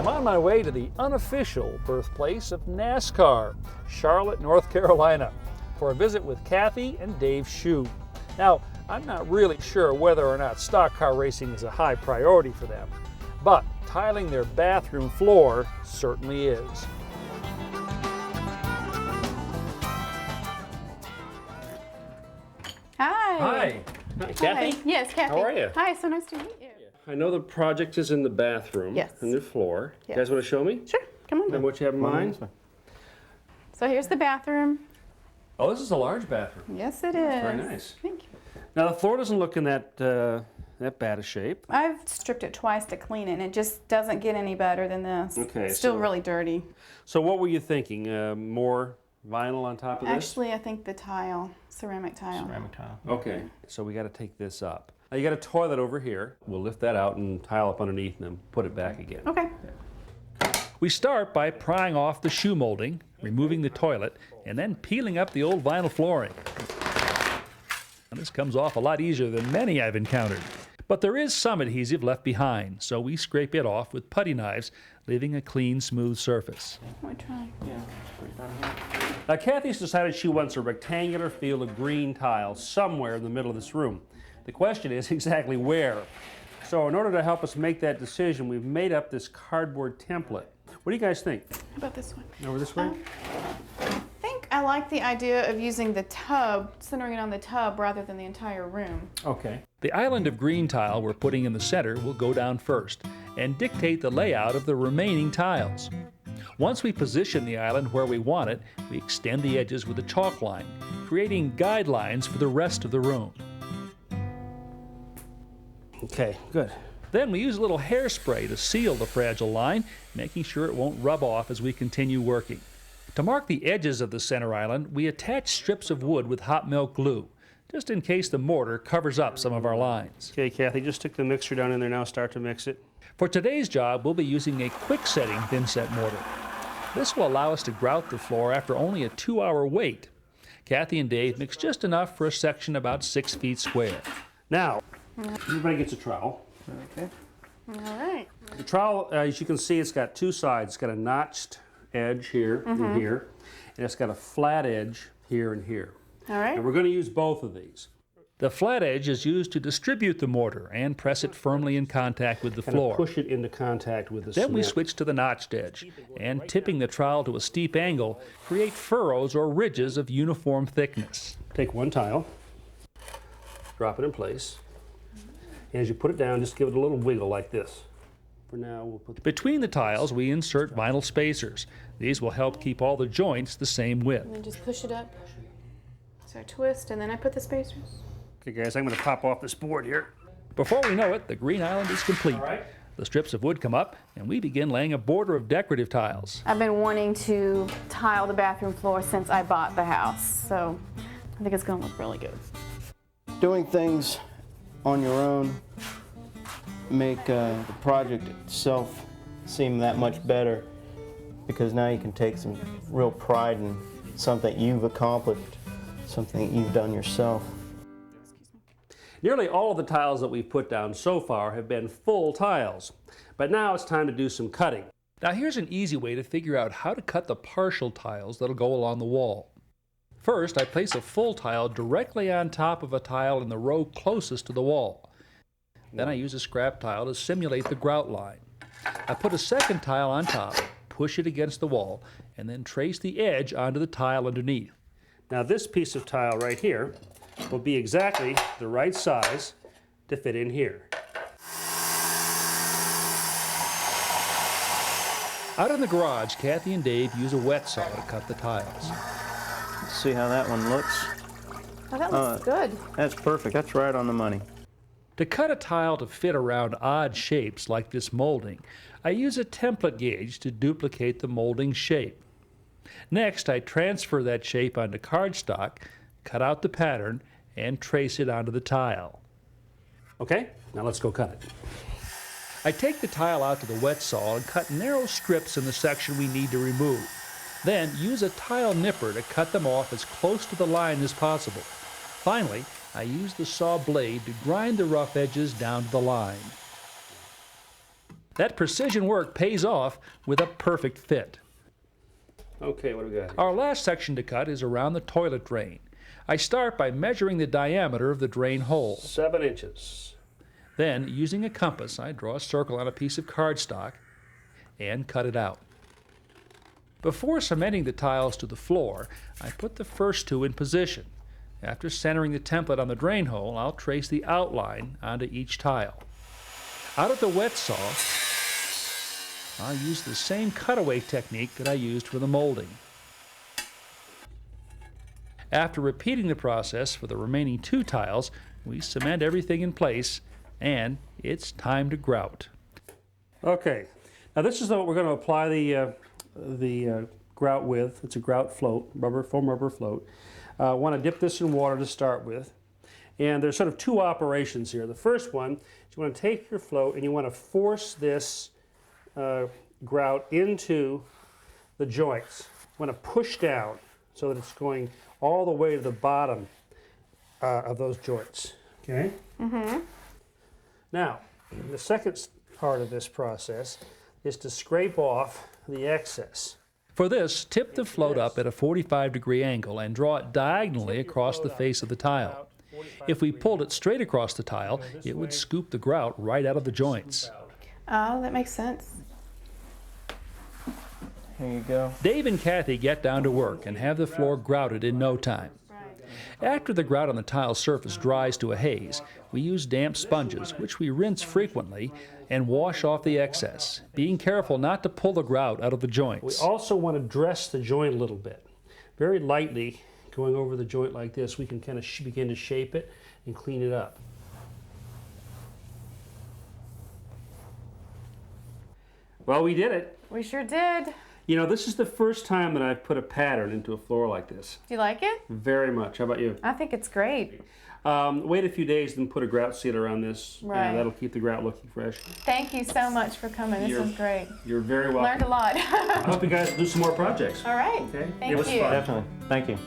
I'm on my way to the unofficial birthplace of NASCAR, Charlotte, North Carolina, for a visit with Kathy and Dave Shue. Now, I'm not really sure whether or not stock car racing is a high priority for them, but tiling their bathroom floor certainly is. Hi. Hi. Hi, Kathy. Hi. Yes, Kathy. How are you? Hi, so nice to meet you. I know the project is in the bathroom. Yes. And the floor. Yes. You guys want to show me? Sure, come on. And what you have in mind? So here's the bathroom. Oh, this is a large bathroom. Yes, it is. Very nice. Thank you. Now the floor doesn't look in that bad a shape. I've stripped it twice to clean it, and it just doesn't get any better than this. Okay. It's still so- really dirty. So what were you thinking? More vinyl on top of this? Actually, I think the tile, ceramic tile. Ceramic tile. Okay. So we got to take this up. Now you got a toilet over here. We'll lift that out and tile up underneath and then put it back again. Okay. We start by prying off the shoe molding, removing the toilet, and then peeling up the old vinyl flooring. And this comes off a lot easier than many I've encountered. But there is some adhesive left behind, so we scrape it off with putty knives, leaving a clean, smooth surface. Let me try. Now Kathy's decided she wants a rectangular field of green tile somewhere in the middle of this room. The question is exactly where. So in order to help us make that decision, we've made up this cardboard template. What do you guys think? How about this one? Over this way? I think I like the idea of using the tub, centering it on the tub rather than the entire room. Okay. The island of green tile we're putting in the center will go down first and dictate the layout of the remaining tiles. Once we position the island where we want it, we extend the edges with a chalk line, creating guidelines for the rest of the room. Okay, good. Then we use a little hairspray to seal the fragile line, making sure it won't rub off as we continue working. To mark the edges of the center island, we attach strips of wood with hot melt glue, just in case the mortar covers up some of our lines. Okay, Kathy, just stick the mixture down in there now, start to mix it. For today's job, we'll be using a quick-setting thin-set mortar. This will allow us to grout the floor after only a 2-hour wait. Kathy and Dave mix just enough for a section about 6 feet square. Now, everybody gets a trowel. Okay. All right. The trowel, as you can see, it's got two sides. It's got a notched edge here and here, and it's got a flat edge here and here. All right. And we're going to use both of these. The flat edge is used to distribute the mortar and press it firmly in contact with the Kind of floor. push it into contact with the Then we cement. switch to the notched edge, and tipping the trowel to a steep angle, create furrows or ridges of uniform thickness. Take one tile, drop it in place, and as you put it down, just give it a little wiggle like this. For now, we'll put Between the tiles, we insert vinyl spacers. These will help keep all the joints the same width. And then just push it up. So I twist, and then I put the spacers. Okay, guys, I'm going to pop off this board here. Before we know it, the green island is complete. All right. The strips of wood come up, and we begin laying a border of decorative tiles. I've been wanting to tile the bathroom floor since I bought the house, so I think it's going to look really good. Doing things on your own make the project itself seem that much better, because now you can take some real pride in something you've accomplished, something you've done yourself. Nearly all of the tiles that we've put down so far have been full tiles, but now it's time to do some cutting. Now here's an easy way to figure out how to cut the partial tiles that'll go along the wall. First, I place a full tile directly on top of a tile in the row closest to the wall. Then I use a scrap tile to simulate the grout line. I put a second tile on top, push it against the wall, and then trace the edge onto the tile underneath. Now this piece of tile right here will be exactly the right size to fit in here. Out in the garage, Kathy and Dave use a wet saw to cut the tiles. Let's see how that one looks. Oh, that looks good. That's perfect. That's right on the money. To cut a tile to fit around odd shapes like this molding, I use a template gauge to duplicate the molding shape. Next, I transfer that shape onto cardstock, cut out the pattern, and trace it onto the tile. Okay, now let's go cut it. I take the tile out to the wet saw and cut narrow strips in the section we need to remove. Then use a tile nipper to cut them off as close to the line as possible. Finally, I use the saw blade to grind the rough edges down to the line. That precision work pays off with a perfect fit. Okay, what do we got here? Our last section to cut is around the toilet drain. I start by measuring the diameter of the drain hole. 7 inches. Then, using a compass, I draw a circle on a piece of cardstock and cut it out. Before cementing the tiles to the floor, I put the first 2 in position. After centering the template on the drain hole, I'll trace the outline onto each tile. Out of the wet saw, I'll use the same cutaway technique that I used for the molding. After repeating the process for the remaining 2 tiles, we cement everything in place, and it's time to grout. Okay, now this is what we're going to apply the grout with. It's a grout float, foam rubber float. Want to dip this in water to start with. And there's sort of 2 operations here. The first one is you want to take your float and you want to force this grout into the joints. You want to push down so that it's going all the way to the bottom of those joints. Okay? Mm-hmm. Now, the second part of this process is to scrape off the excess. For this, tip the float up at a 45-degree angle and draw it diagonally across the face of the tile. If we pulled it straight across the tile, it would scoop the grout right out of the joints. Oh, that makes sense. Here you go. Dave and Kathy get down to work and have the floor grouted in no time. After the grout on the tile surface dries to a haze, we use damp sponges, which we rinse frequently, and wash off the excess, being careful not to pull the grout out of the joints. We also want to dress the joint a little bit. Very lightly, going over the joint like this, we can kind of begin to shape it and clean it up. Well, we did it. We sure did. You know, this is the first time that I've put a pattern into a floor like this. Do you like it? Very much. How about you? I think it's great. Wait a few days and put a grout sealer on this. Right. That'll keep the grout looking fresh. Thank you so much for coming. This was great. You're very welcome. Learned a lot. I hope you guys do some more projects. All right. Okay? Thank It was you. fun. Definitely. Thank you.